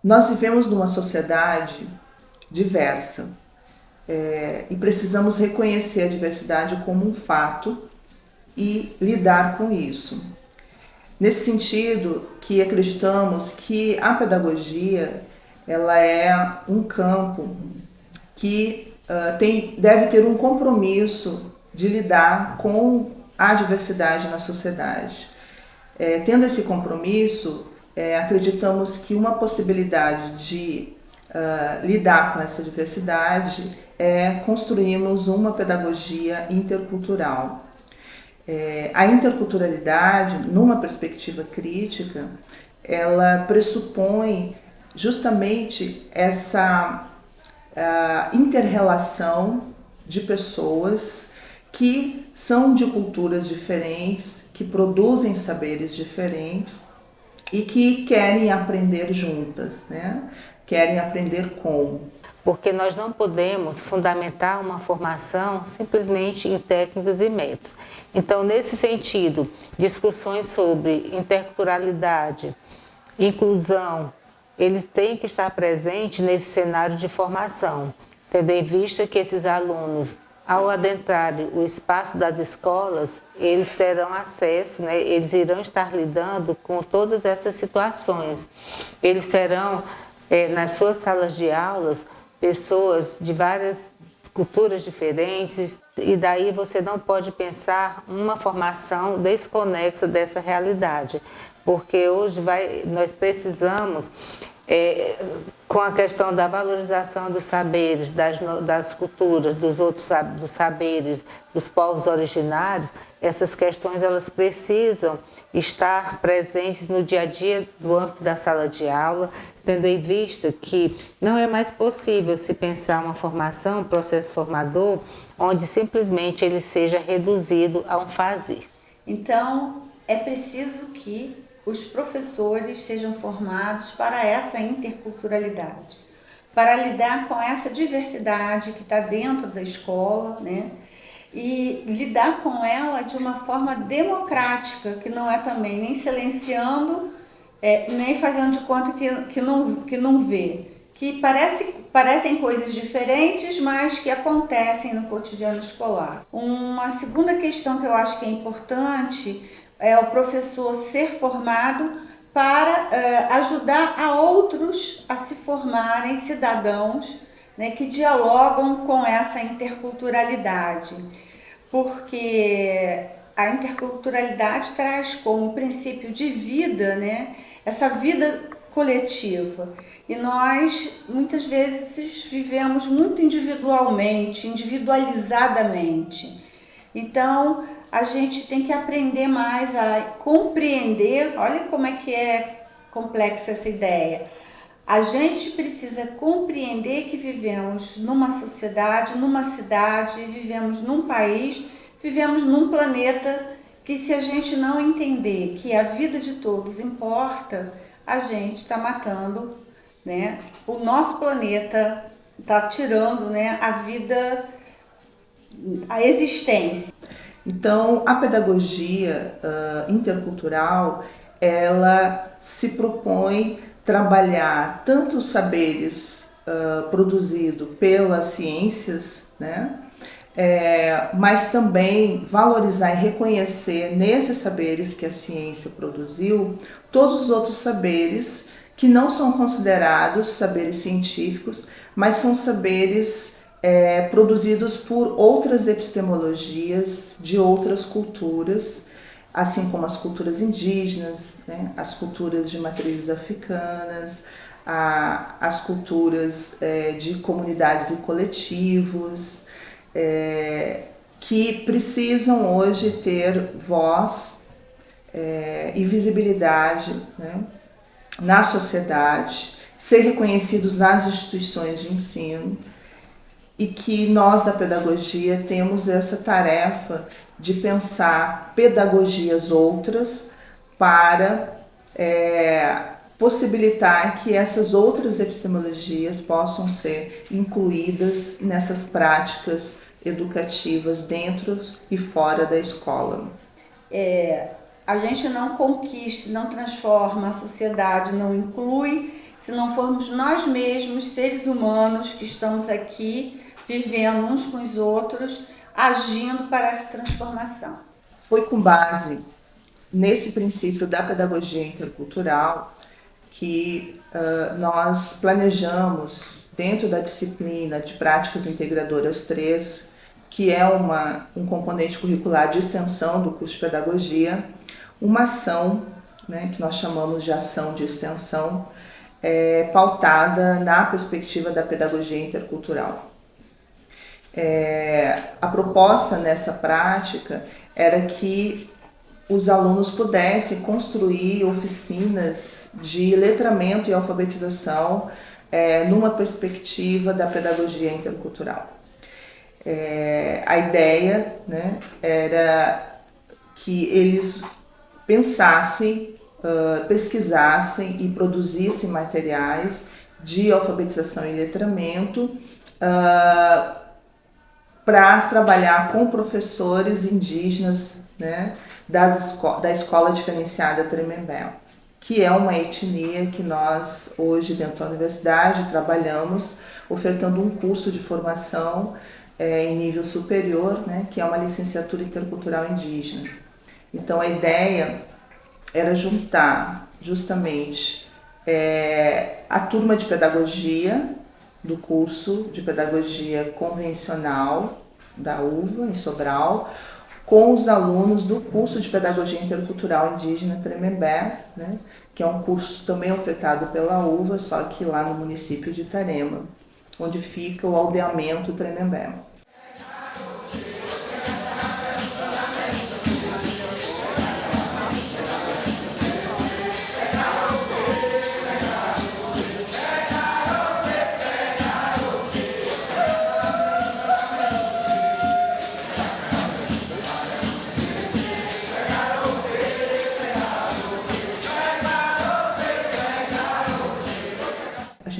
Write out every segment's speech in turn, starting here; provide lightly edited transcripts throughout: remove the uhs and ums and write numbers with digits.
Nós vivemos numa sociedade diversa e precisamos reconhecer a diversidade como um fato e lidar com isso. Nesse sentido, que acreditamos que a pedagogia ela é um campo que deve ter um compromisso de lidar com a diversidade na sociedade. Tendo esse compromisso, acreditamos que uma possibilidade de lidar com essa diversidade é construirmos uma pedagogia intercultural. A interculturalidade, numa perspectiva crítica, ela pressupõe justamente essa inter-relação de pessoas que são de culturas diferentes, que produzem saberes diferentes e que querem aprender juntas, né? Querem aprender como. Porque nós não podemos fundamentar uma formação simplesmente em técnicas e métodos. Então, nesse sentido, discussões sobre interculturalidade, inclusão, eles têm que estar presentes nesse cenário de formação, tendo em vista que esses alunos, ao adentrarem o espaço das escolas, eles terão acesso, né, eles irão estar lidando com todas essas situações. Eles terão, nas suas salas de aulas, pessoas de várias culturas diferentes, e daí você não pode pensar uma formação desconexa dessa realidade, porque hoje nós precisamos, com a questão da valorização dos saberes, das culturas, dos saberes dos povos originários, essas questões elas precisam estar presentes no dia a dia do âmbito da sala de aula, tendo em vista que não é mais possível se pensar uma formação, um processo formador, onde simplesmente ele seja reduzido a um fazer. Então, é preciso que os professores sejam formados para essa interculturalidade, para lidar com essa diversidade que está dentro da escola, né? E lidar com ela de uma forma democrática, que não é também nem silenciando, nem fazendo de conta que não vê. Que parecem coisas diferentes, mas que acontecem no cotidiano escolar. Uma segunda questão que eu acho que é importante é o professor ser formado para ajudar a outros a se formarem cidadãos, né, que dialogam com essa interculturalidade, porque a interculturalidade traz como princípio de vida, né, essa vida coletiva, e nós muitas vezes vivemos muito individualmente, individualizadamente. Então a gente tem que aprender mais a compreender. Olha como é que é complexa essa ideia. A gente precisa compreender que vivemos numa sociedade, numa cidade, vivemos num país, vivemos num planeta que, se a gente não entender que a vida de todos importa, a gente está matando, né? O nosso planeta está tirando, né, a vida, a existência. Então, a pedagogia intercultural, ela se propõe trabalhar tanto os saberes produzidos pelas ciências, né? Mas também valorizar e reconhecer nesses saberes que a ciência produziu todos os outros saberes que não são considerados saberes científicos, mas são saberes produzidos por outras epistemologias de outras culturas, assim como as culturas indígenas, né, as culturas de matrizes africanas, as culturas de comunidades e coletivos, que precisam hoje ter voz e visibilidade, né, na sociedade, ser reconhecidos nas instituições de ensino, e que nós da pedagogia temos essa tarefa de pensar pedagogias outras para possibilitar que essas outras epistemologias possam ser incluídas nessas práticas educativas dentro e fora da escola. A gente não conquista, não transforma a sociedade, não inclui se não formos nós mesmos, seres humanos, que estamos aqui vivendo uns com os outros, agindo para essa transformação. Foi com base nesse princípio da pedagogia intercultural que nós planejamos, dentro da disciplina de Práticas Integradoras 3, que é um componente curricular de extensão do curso de Pedagogia, uma ação, né, que nós chamamos de ação de extensão, pautada na perspectiva da pedagogia intercultural. A proposta nessa prática era que os alunos pudessem construir oficinas de letramento e alfabetização numa perspectiva da pedagogia intercultural. A ideia, né, era que eles pensassem, pesquisassem e produzissem materiais de alfabetização e letramento para trabalhar com professores indígenas, né, da Escola Diferenciada Tremembé, que é uma etnia que nós, hoje, dentro da universidade, trabalhamos ofertando um curso de formação em nível superior, né, que é uma licenciatura intercultural indígena. Então, a ideia era juntar, justamente, a turma de pedagogia do curso de pedagogia convencional da UVA, em Sobral, com os alunos do curso de Pedagogia Intercultural Indígena Tremembé, né, que é um curso também ofertado pela UVA, só que lá no município de Itarema, onde fica o aldeamento Tremembé.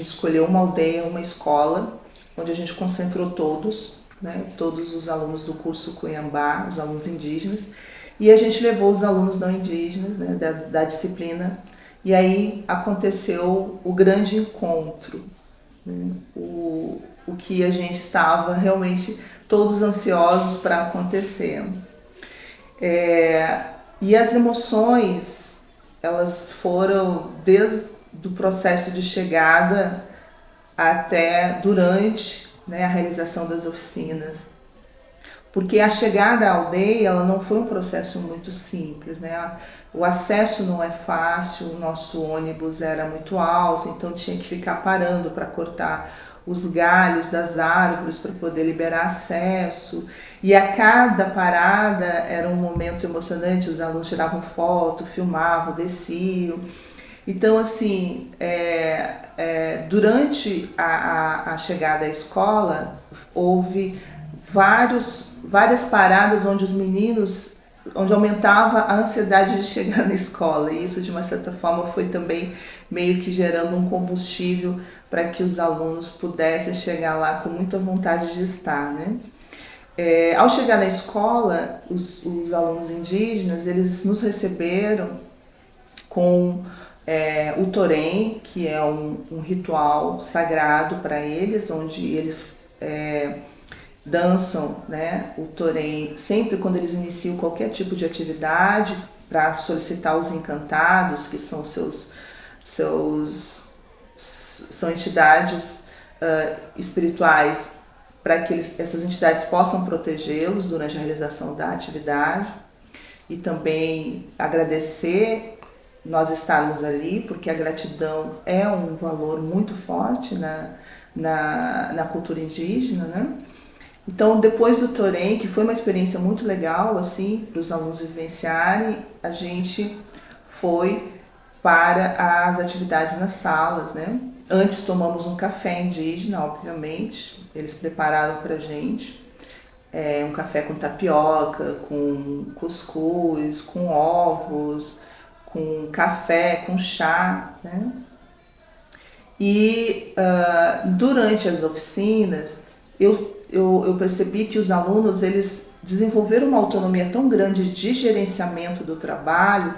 Escolheu uma aldeia, uma escola, onde a gente concentrou todos, né, todos os alunos do curso Cuiambá, os alunos indígenas, e a gente levou os alunos não indígenas, né, da disciplina, e aí aconteceu o grande encontro, né, o que a gente estava realmente todos ansiosos para acontecer. E as emoções, elas foram desde do processo de chegada até durante, né, a realização das oficinas. Porque a chegada à aldeia, ela não foi um processo muito simples, né? O acesso não é fácil, o nosso ônibus era muito alto, então tinha que ficar parando para cortar os galhos das árvores para poder liberar acesso. E a cada parada era um momento emocionante, os alunos tiravam foto, filmavam, desciam. Então, assim, durante a chegada à escola, houve várias paradas onde os meninos, onde aumentava a ansiedade de chegar na escola. E isso, de uma certa forma, foi também meio que gerando um combustível para que os alunos pudessem chegar lá com muita vontade de estar, né? Ao chegar na escola, os alunos indígenas, eles nos receberam com o torém, que é um ritual sagrado para eles, onde eles dançam, né, o torém sempre quando eles iniciam qualquer tipo de atividade para solicitar os encantados, que são são entidades espirituais, para que essas entidades possam protegê-los durante a realização da atividade, e também agradecer nós estarmos ali, porque a gratidão é um valor muito forte na cultura indígena, né? Então, depois do torém, que foi uma experiência muito legal, assim, para os alunos vivenciarem, a gente foi para as atividades nas salas, né? Antes tomamos um café indígena, obviamente, eles prepararam para a gente um café com tapioca, com cuscuz, com ovos, com café, com chá, né? E durante as oficinas, eu percebi que os alunos, eles desenvolveram uma autonomia tão grande de gerenciamento do trabalho,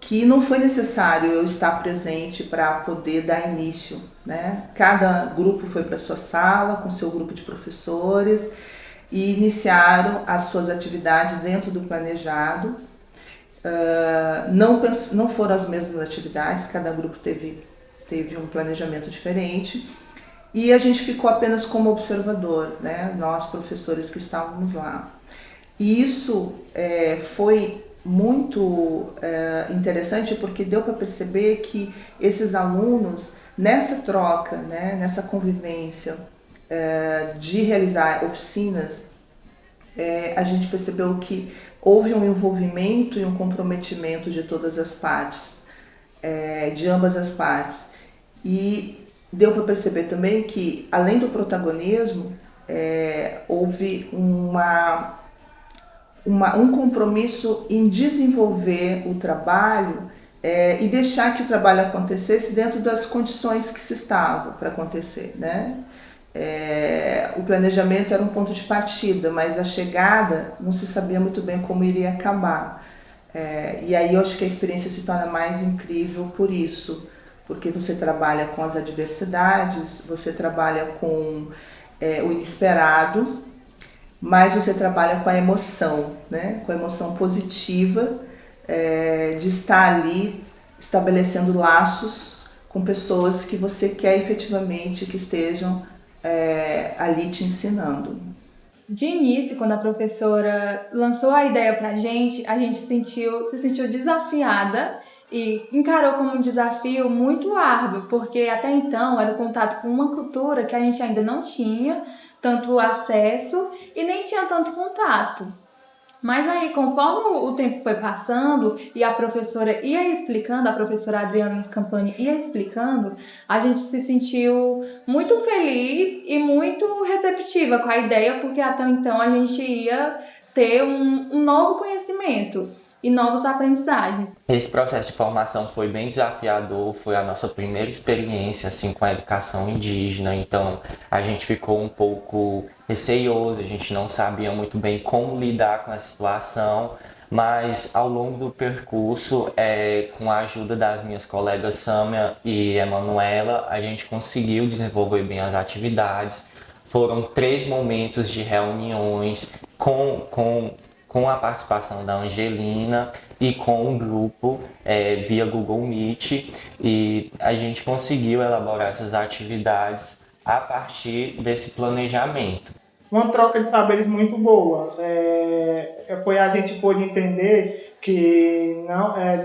que não foi necessário eu estar presente para poder dar início, né? Cada grupo foi para sua sala com seu grupo de professores e iniciaram as suas atividades dentro do planejado. Não foram as mesmas atividades, cada grupo teve um planejamento diferente e a gente ficou apenas como observador, né? Nós professores que estávamos lá. E isso foi muito interessante porque deu para perceber que esses alunos, nessa troca, né, nessa convivência de realizar oficinas, a gente percebeu que houve um envolvimento e um comprometimento de todas as partes, de ambas as partes. E deu para perceber também que, além do protagonismo, houve um compromisso em desenvolver o trabalho e deixar que o trabalho acontecesse dentro das condições que se estavam para acontecer, né? O planejamento era um ponto de partida, mas a chegada não se sabia muito bem como iria acabar. E aí eu acho que a experiência se torna mais incrível por isso, porque você trabalha com as adversidades, você trabalha com o inesperado, mas você trabalha com a emoção, né? Com a emoção positiva de estar ali estabelecendo laços com pessoas que você quer efetivamente que estejam ali te ensinando. De início, quando a professora lançou a ideia para a gente se sentiu desafiada e encarou como um desafio muito árduo, porque até então era o contato com uma cultura que a gente ainda não tinha tanto acesso e nem tinha tanto contato. Mas aí, conforme o tempo foi passando e a professora ia explicando, a professora Adriana Campani ia explicando, a gente se sentiu muito feliz e muito receptiva com a ideia, porque até então a gente ia ter um novo conhecimento e novas aprendizagens. Esse processo de formação foi bem desafiador, foi a nossa primeira experiência assim, com a educação indígena, então a gente ficou um pouco receioso, a gente não sabia muito bem como lidar com a situação, mas ao longo do percurso, com a ajuda das minhas colegas Sâmia e Emanuela, a gente conseguiu desenvolver bem as atividades. Foram 3 momentos de reuniões com a participação da Angelina e com um grupo via Google Meet, e a gente conseguiu elaborar essas atividades a partir desse planejamento. Uma troca de saberes muito boa. A gente pôde entender que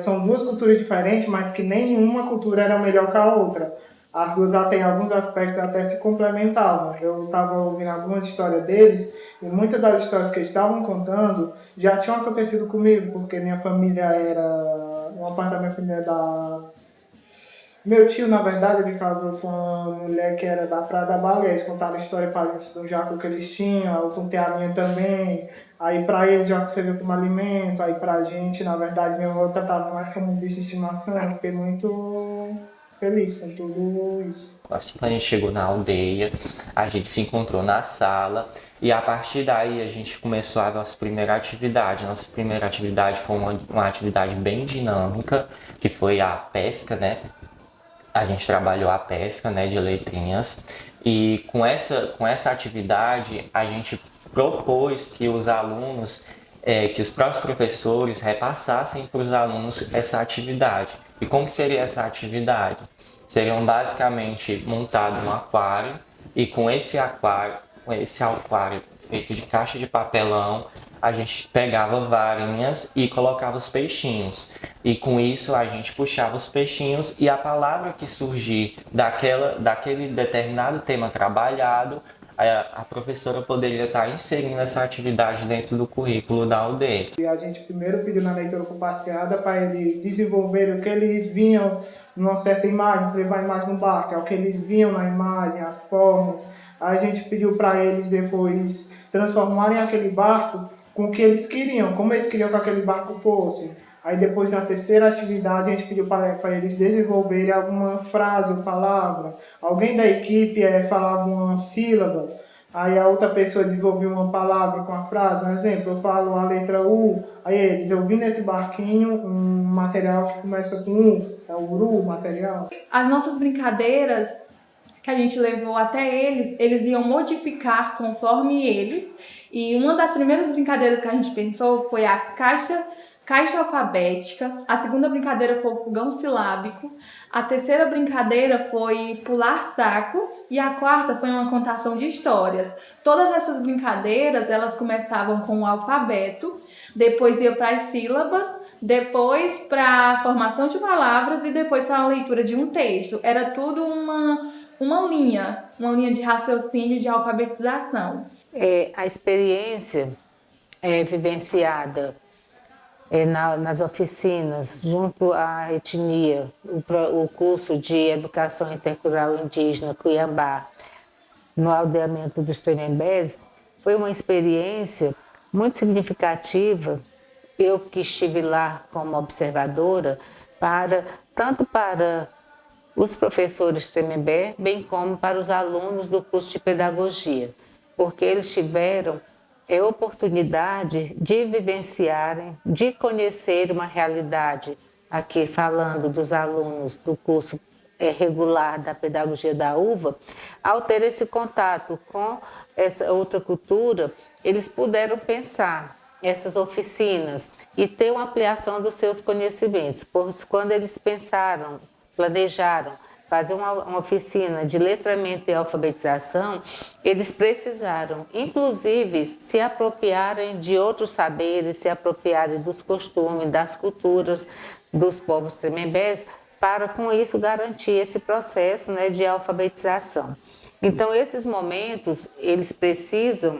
são 2 culturas diferentes, mas que nenhuma cultura era melhor que a outra. As duas em alguns aspectos até se complementavam. Eu estava ouvindo algumas histórias deles, e muitas das histórias que eles estavam contando já tinham acontecido comigo, porque minha família uma parte da minha família meu tio, na verdade, ele casou com uma mulher que era da Praia da Baleia. Eles contaram a história para gente do jaco que eles tinham, eu contei a minha também. Aí para eles já serviu como alimento, aí pra gente, na verdade, minha avó tratava mais como um bicho de estimação. Eu fiquei muito feliz com tudo isso. Assim que a gente chegou na aldeia, a gente se encontrou na sala e a partir daí a gente começou a nossa primeira atividade. Nossa primeira atividade foi uma atividade bem dinâmica, que foi a pesca, né? A gente trabalhou a pesca, né, de letrinhas, e com essa atividade a gente propôs que os alunos, que os próprios professores repassassem para os alunos essa atividade. E como seria essa atividade? Seriam basicamente montado um aquário, e com esse aquário feito de caixa de papelão, a gente pegava varinhas e colocava os peixinhos. E com isso a gente puxava os peixinhos e a palavra que surgir daquele determinado tema trabalhado, a professora poderia estar inserindo essa atividade dentro do currículo da aldeia. E a gente primeiro pediu na leitura compartilhada para eles desenvolverem o que eles vinham numa certa imagem, levar a imagem no barco, é o que eles viam na imagem, as formas. A gente pediu para eles depois transformarem aquele barco com o que eles queriam, como eles queriam que aquele barco fosse. Aí depois, na terceira atividade, a gente pediu para eles desenvolverem alguma frase ou palavra. Alguém da equipe falava uma sílaba. aí a outra pessoa desenvolveu uma palavra com a frase, um exemplo, eu falo a letra U, aí eles, eu vi nesse barquinho um material que começa com U, é o uru, o material. As nossas brincadeiras que a gente levou até eles iam modificar conforme eles. E uma das primeiras brincadeiras que a gente pensou foi a caixa alfabética. A segunda brincadeira foi o fogão silábico. A terceira brincadeira foi pular saco. E a quarta foi uma contação de histórias. Todas essas brincadeiras, elas começavam com o alfabeto, depois ia para as sílabas, depois para a formação de palavras e depois para a leitura de um texto. Era tudo uma linha de raciocínio, de alfabetização. A experiência vivenciada nas oficinas, junto à etnia, o curso de Educação Intercultural Indígena Cuiabá, no aldeamento dos Tremembés, foi uma experiência muito significativa. Eu que estive lá como observadora, tanto para os professores Tremembé, bem como para os alunos do curso de pedagogia, porque eles tiveram oportunidade de vivenciarem, de conhecer uma realidade, aqui falando dos alunos do curso regular da pedagogia da UVA, ao ter esse contato com essa outra cultura, eles puderam pensar essas oficinas e ter uma ampliação dos seus conhecimentos, pois quando eles planejaram fazer uma oficina de letramento e alfabetização, eles precisaram, inclusive, se apropriarem de outros saberes, se apropriarem dos costumes, das culturas dos povos tremembés, para, com isso, garantir esse processo, né, de alfabetização. Então, esses momentos, eles precisam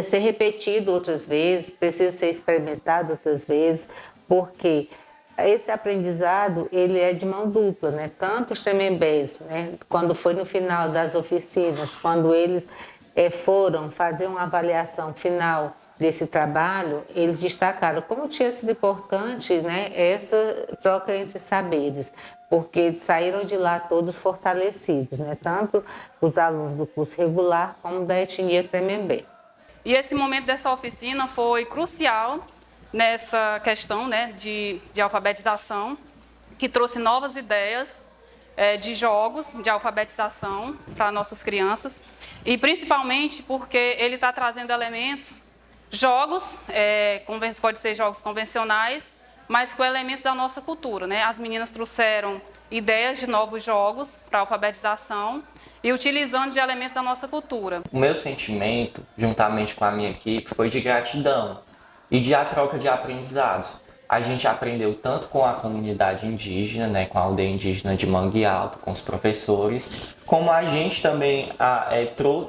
ser repetidos outras vezes, precisam ser experimentados outras vezes, porque esse aprendizado, ele é de mão dupla, né? Tanto os tremembés, né? Quando foi no final das oficinas, quando eles foram fazer uma avaliação final desse trabalho, eles destacaram como tinha sido importante, né, essa troca entre saberes, porque saíram de lá todos fortalecidos, né? Tanto os alunos do curso regular como da etnia tremembé. E esse momento dessa oficina foi crucial nessa questão, né, de alfabetização, que trouxe novas ideias de jogos de alfabetização para nossas crianças, e principalmente porque ele está trazendo elementos, jogos, pode ser jogos convencionais, mas com elementos da nossa cultura, né? As meninas trouxeram ideias de novos jogos para alfabetização e utilizando de elementos da nossa cultura. O meu sentimento, juntamente com a minha equipe, foi de gratidão e de a troca de aprendizados. A gente aprendeu tanto com a comunidade indígena, né, com a aldeia indígena de Mangue Alto, com os professores, como a gente também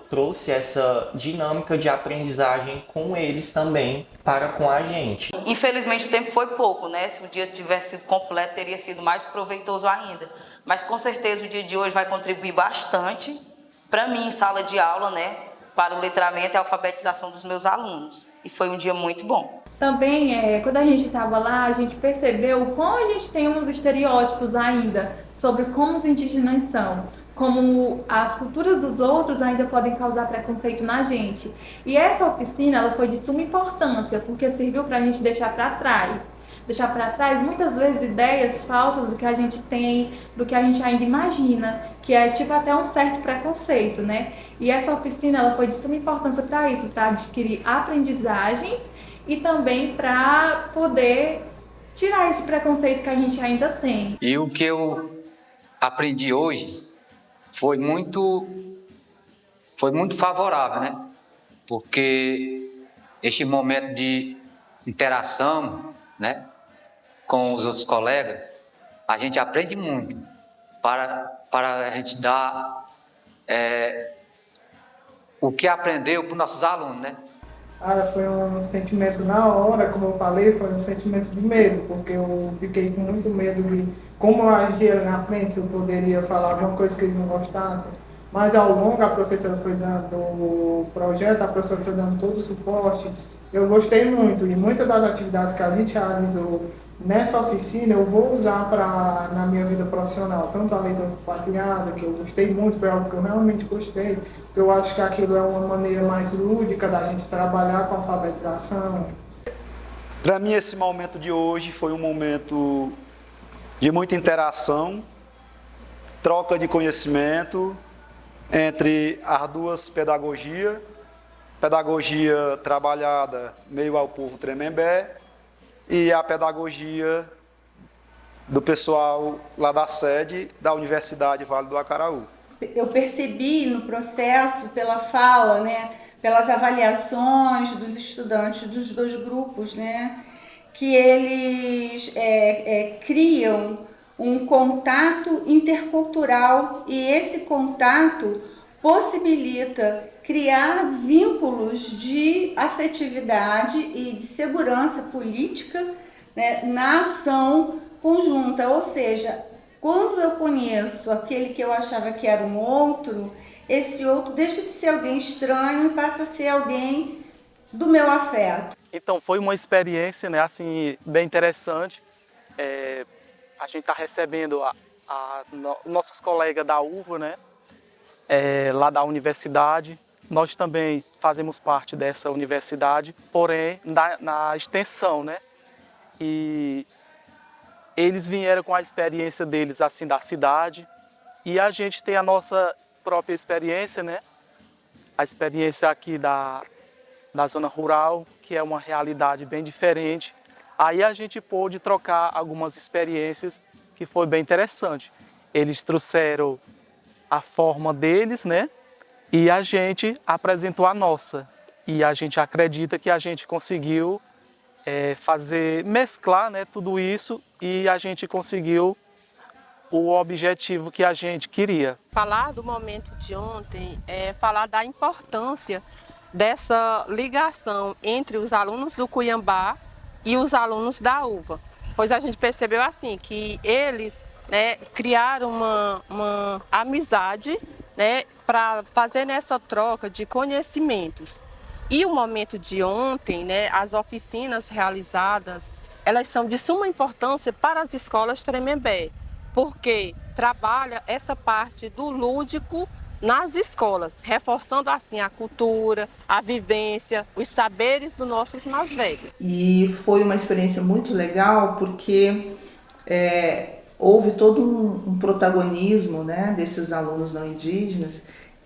trouxe essa dinâmica de aprendizagem com eles também, para com a gente. Infelizmente o tempo foi pouco, né? Se o dia tivesse sido completo, teria sido mais proveitoso ainda. Mas com certeza o dia de hoje vai contribuir bastante para mim em sala de aula, né? Para o letramento e a alfabetização dos meus alunos. E foi um dia muito bom. Também, quando a gente estava lá, a gente percebeu como a gente tem uns estereótipos ainda sobre como os indígenas são, como as culturas dos outros ainda podem causar preconceito na gente. E essa oficina, ela foi de suma importância, porque serviu para a gente deixar para trás muitas vezes ideias falsas do que a gente tem, do que a gente ainda imagina, que é tipo até um certo preconceito, né? E essa oficina, ela foi de suma importância para isso, para adquirir aprendizagens e também para poder tirar esse preconceito que a gente ainda tem. E o que eu aprendi hoje foi muito favorável, né? Porque este momento de interação, né, com os outros colegas, a gente aprende muito para a gente dar o que aprendeu para os nossos alunos, né? Cara, foi um sentimento na hora, como eu falei, foi um sentimento de medo, porque eu fiquei com muito medo de como eu agia na frente, se eu poderia falar alguma coisa que eles não gostassem. Mas ao longo a professora foi dando o projeto, a professora foi dando todo o suporte. Eu gostei muito e muitas das atividades que a gente realizou nessa oficina eu vou usar na minha vida profissional. Tanto a leitura compartilhada, que eu gostei muito, foi algo que eu realmente gostei. Eu acho que aquilo é uma maneira mais lúdica da gente trabalhar com a alfabetização. Para mim, esse momento de hoje foi um momento de muita interação, troca de conhecimento entre as duas pedagogias, pedagogia trabalhada meio ao povo Tremembé e a pedagogia do pessoal lá da sede da Universidade Vale do Acaraú. Eu percebi no processo, pela fala, né, pelas avaliações dos estudantes dos dois grupos, né, que eles criam um contato intercultural e esse contato possibilita criar vínculos de afetividade e de segurança política, né, na ação conjunta, ou seja, quando eu conheço aquele que eu achava que era um outro, esse outro deixa de ser alguém estranho e passa a ser alguém do meu afeto. Então foi uma experiência, né, assim, bem interessante. A gente está recebendo nossos colegas da UVA, né, lá da universidade. Nós também fazemos parte dessa universidade, porém na extensão, né? E eles vieram com a experiência deles assim da cidade e a gente tem a nossa própria experiência, né? A experiência aqui da zona rural, que é uma realidade bem diferente. Aí a gente pôde trocar algumas experiências que foi bem interessante. Eles trouxeram a forma deles, né? E a gente apresentou a nossa. E a gente acredita que a gente conseguiu mesclar, né, tudo isso e a gente conseguiu o objetivo que a gente queria. Falar do momento de ontem é falar da importância dessa ligação entre os alunos do Cuiambá e os alunos da UVA, pois a gente percebeu assim que eles, né, criaram uma amizade, né, para fazer essa troca de conhecimentos. E o momento de ontem, né, as oficinas realizadas, elas são de suma importância para as escolas Tremembé, porque trabalha essa parte do lúdico nas escolas, reforçando assim a cultura, a vivência, os saberes dos nossos mais velhos. E foi uma experiência muito legal porque houve todo um protagonismo, né, desses alunos não indígenas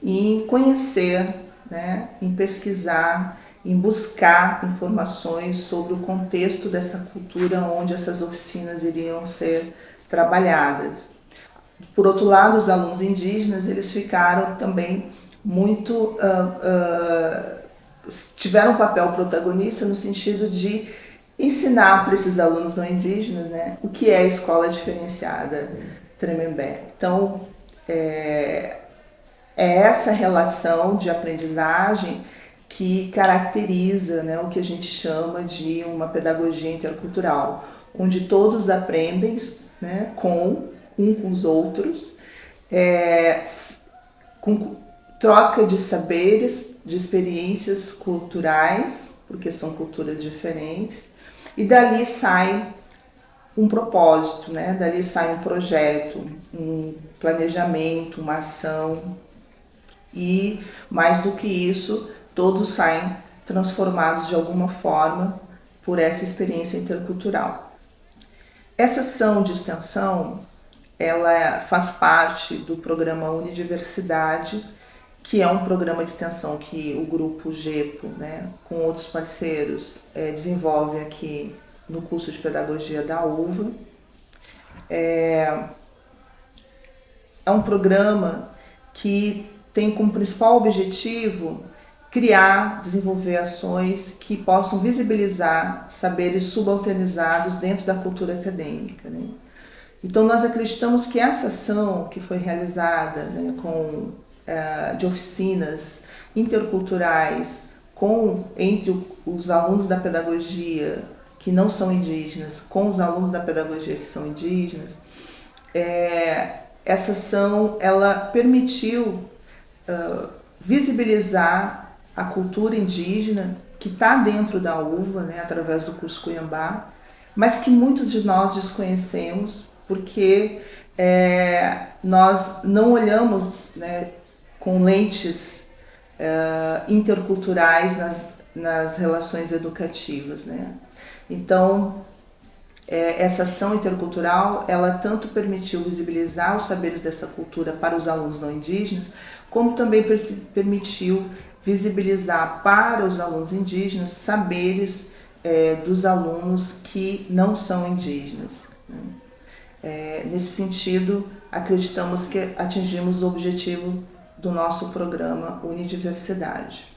em conhecer, né, em pesquisar, em buscar informações sobre o contexto dessa cultura onde essas oficinas iriam ser trabalhadas. Por outro lado, os alunos indígenas, eles ficaram também muito... tiveram um papel protagonista no sentido de ensinar para esses alunos não indígenas, né, o que é a escola diferenciada Tremembé. Então, é essa relação de aprendizagem que caracteriza, né, o que a gente chama de uma pedagogia intercultural, onde todos aprendem, né, com os outros, com troca de saberes, de experiências culturais, porque são culturas diferentes, e dali sai um propósito, né? Dali sai um projeto, um planejamento, uma ação, e mais do que isso, todos saem transformados de alguma forma por essa experiência intercultural. Essa ação de extensão, ela faz parte do programa Unidiversidade, que é um programa de extensão que o grupo GEPO, né, com outros parceiros, desenvolve aqui no curso de pedagogia da UVA. É um programa que tem como principal objetivo criar, desenvolver ações que possam visibilizar saberes subalternizados dentro da cultura acadêmica, né? Então, nós acreditamos que essa ação que foi realizada, né, de oficinas interculturais entre os alunos da pedagogia que não são indígenas com os alunos da pedagogia que são indígenas, essa ação ela permitiu visibilizar a cultura indígena que está dentro da UVA, né, através do curso Cuiambá, mas que muitos de nós desconhecemos porque nós não olhamos, né, com lentes interculturais nas relações educativas, né? Então, essa ação intercultural, ela tanto permitiu visibilizar os saberes dessa cultura para os alunos não indígenas, como também permitiu visibilizar para os alunos indígenas saberes dos alunos que não são indígenas, né? Nesse sentido, acreditamos que atingimos o objetivo do nosso programa Unidiversidade.